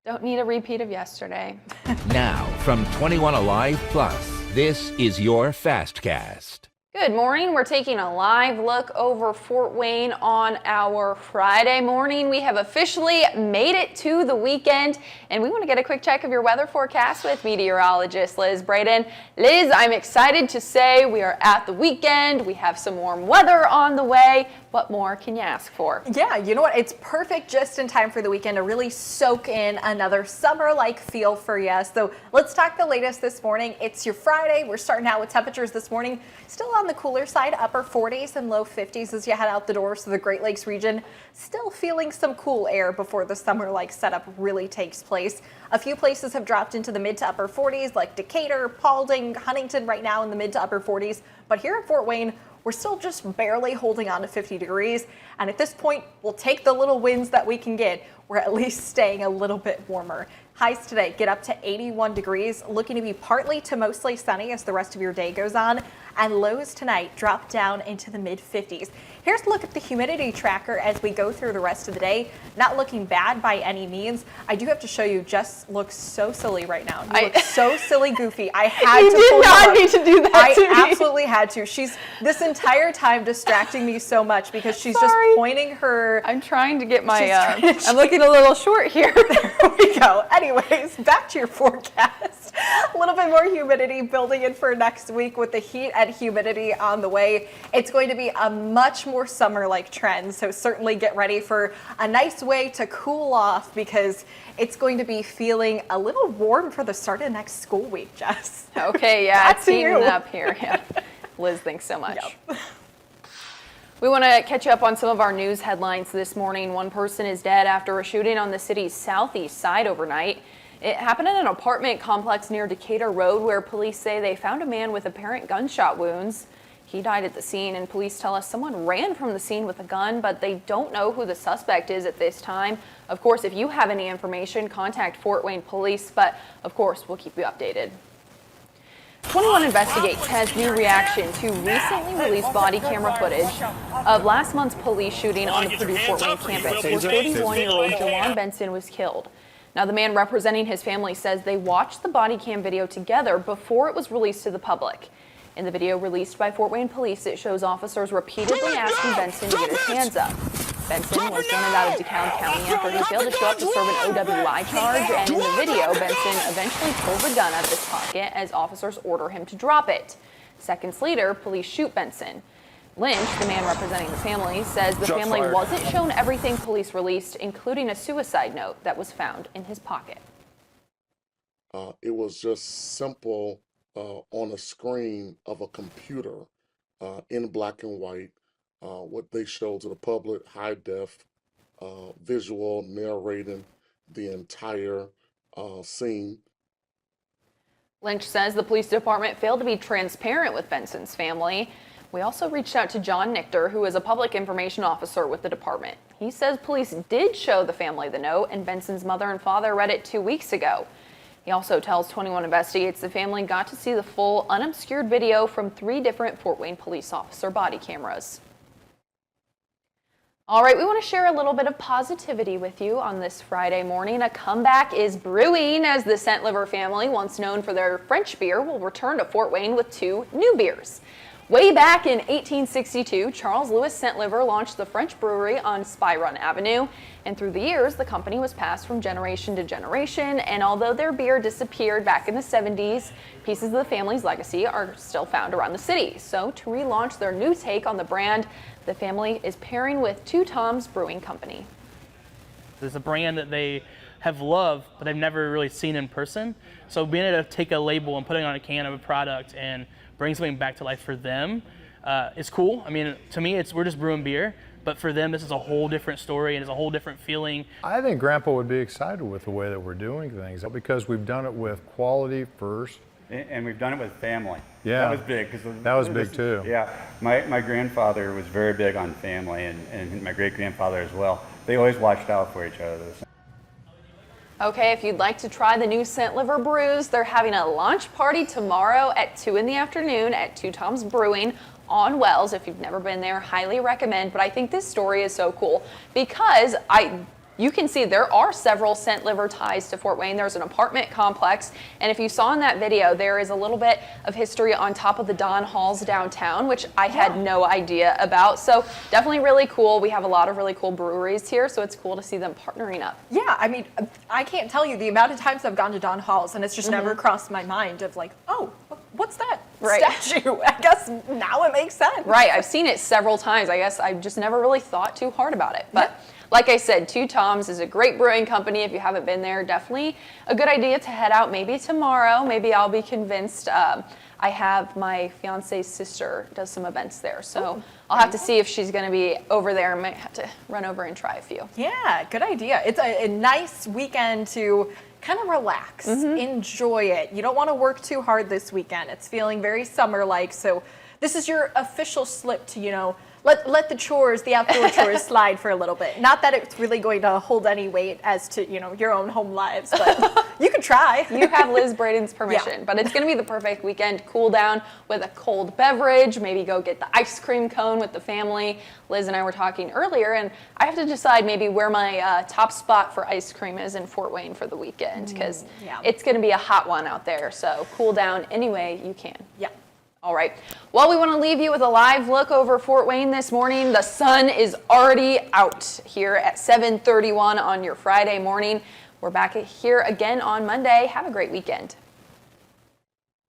Don't need a repeat of yesterday. Now, from 21Alive Plus, this is your Fastcast. Good morning. We're taking a live look over Fort Wayne on our Friday morning. We have officially made it to the weekend, and we want to get a quick check of your weather forecast with meteorologist Liz Braden. Liz, I'm excited to say we are at the weekend. We have some warm weather on the way. What more can you ask for? Yeah, you know what? It's perfect just in time for the weekend to really soak in another summer-like feel for you. So let's talk the latest this morning. It's your Friday. We're starting out with temperatures this morning still on the cooler side, upper 40s and low 50s as you head out the door. So the Great Lakes region still feeling some cool air before the summer-like setup really takes place. A few places have dropped into the mid to upper 40s like Decatur, Paulding, Huntington right now in the mid to upper 40s. But here at Fort Wayne, we're still just barely holding on to 50 degrees. And at this point, we'll take the little wins that we can get. We're at least staying a little bit warmer. Highs today get up to 81 degrees, looking to be partly to mostly sunny as the rest of your day goes on. And lows tonight drop down into the mid 50s. Here's a look at the humidity tracker as we go through the rest of the day. Not looking bad by any means. I do have to show you, Jess looks so silly right now. You look so silly goofy. I had you to did not need to do that to me. I absolutely had to. She's this entire time distracting me so much because she's just pointing her. I'm trying to get my, I'm looking a little short here. There we go. Anyways, back to your forecast. A little bit more humidity building in for next week with the heat and humidity on the way. It's going to be a much more summer-like trend, so certainly get ready for a nice way to cool off because it's going to be feeling a little warm for the start of next school week, Jess. Okay, yeah, it's heating up here. Yeah. Liz, thanks so much. Yep. We want to catch you up on some of our news headlines this morning. One person is dead after a shooting on the city's southeast side overnight. It happened in an apartment complex near Decatur Road where police say they found a man with apparent gunshot wounds. He died at the scene, and police tell us someone ran from the scene with a gun, but they don't know who the suspect is at this time. Of course, if you have any information, contact Fort Wayne Police, but of course, we'll keep you updated. 21 Investigates has new reaction to recently released body camera footage of last month's police shooting on the Purdue Fort Wayne campus where 31-year-old Jawan Benson was killed. Now, the man representing his family says they watched the body cam video together before it was released to the public. In the video released by Fort Wayne Police, it shows officers repeatedly asking Benson to get his hands up. Benson was wanted out of DeKalb County after he failed to show up to serve an OWI charge, and in the video, Benson eventually pulls a gun out of his pocket as officers order him to drop it. Seconds later, police shoot Benson. Lynch, the man representing the family, says the family wasn't shown everything police released, including a suicide note that was found in his pocket. It was just simple on a screen of a computer in black and white. What they showed to the public, high def, visual narrating the entire scene. Lynch says the police department failed to be transparent with Benson's family. We also reached out to John Nichter, who is a public information officer with the department. He says police did show the family the note, and Benson's mother and father read it 2 weeks ago. He also tells 21 Investigates the family got to see the full, unobscured video from 3 different Fort Wayne police officer body cameras. All right, we want to share a little bit of positivity with you on this Friday morning. A comeback is brewing as the Scent Liver family, once known for their French beer, will return to Fort Wayne with 2 new beers. Way back in 1862, Charles Louis Scent Liver launched the French brewery on Spy Run Avenue, and through the years, the company was passed from generation to generation, and although their beer disappeared back in the 70s, pieces of the family's legacy are still found around the city. So to relaunch their new take on the brand, the family is pairing with Two Toms Brewing Company. It's a brand that they have loved, but they've never really seen in person. So being able to take a label and put it on a can of a product and bring something back to life for them is cool. I mean, to me, we're just brewing beer, but for them, this is a whole different story and it's a whole different feeling. I think Grandpa would be excited with the way that we're doing things because we've done it with quality first. And we've done it with family. Yeah. That was big. That was big too. Yeah. My grandfather was very big on family and my great-grandfather as well. They always watched out for each other. Okay, if you'd like to try the new Scent Liver brews, they're having a launch party tomorrow at 2 in the afternoon at Two Toms Brewing on Wells. If you've never been there, highly recommend. But I think this story is so cool because you can see there are several scent liver ties to Fort Wayne. There's an apartment complex, and if you saw in that video, there is a little bit of history on top of the Don Halls downtown, which I had no idea about. So definitely really cool. We have a lot of really cool breweries here, so it's cool to see them partnering up. Yeah, I mean, I can't tell you the amount of times I've gone to Don Halls, and it's just never crossed my mind of like, oh, what's that statue? I guess now it makes sense. Right, I've seen it several times. I guess I just never really thought too hard about it. But like I said, Two Toms is a great brewing company. If you haven't been there, definitely a good idea to head out maybe tomorrow. Maybe I'll be convinced. I have my fiance's sister does some events there, so I'll have to see if she's going to be over there. I might have to run over and try a few. Yeah, good idea. It's a nice weekend to kind of relax, enjoy it. You don't want to work too hard this weekend. It's feeling very summer-like, so this is your official slip to, you know, let the chores, the outdoor chores slide for a little bit. Not that it's really going to hold any weight as to, you know, your own home lives, but you can try. You have Liz Braden's permission, but it's going to be the perfect weekend. Cool down with a cold beverage, maybe go get the ice cream cone with the family. Liz and I were talking earlier, and I have to decide maybe where my top spot for ice cream is in Fort Wayne for the weekend, because it's going to be a hot one out there. So cool down any way you can. Yeah. All right. Well, we want to leave you with a live look over Fort Wayne this morning. The sun is already out here at 7:31 on your Friday morning. We're back here again on Monday. Have a great weekend.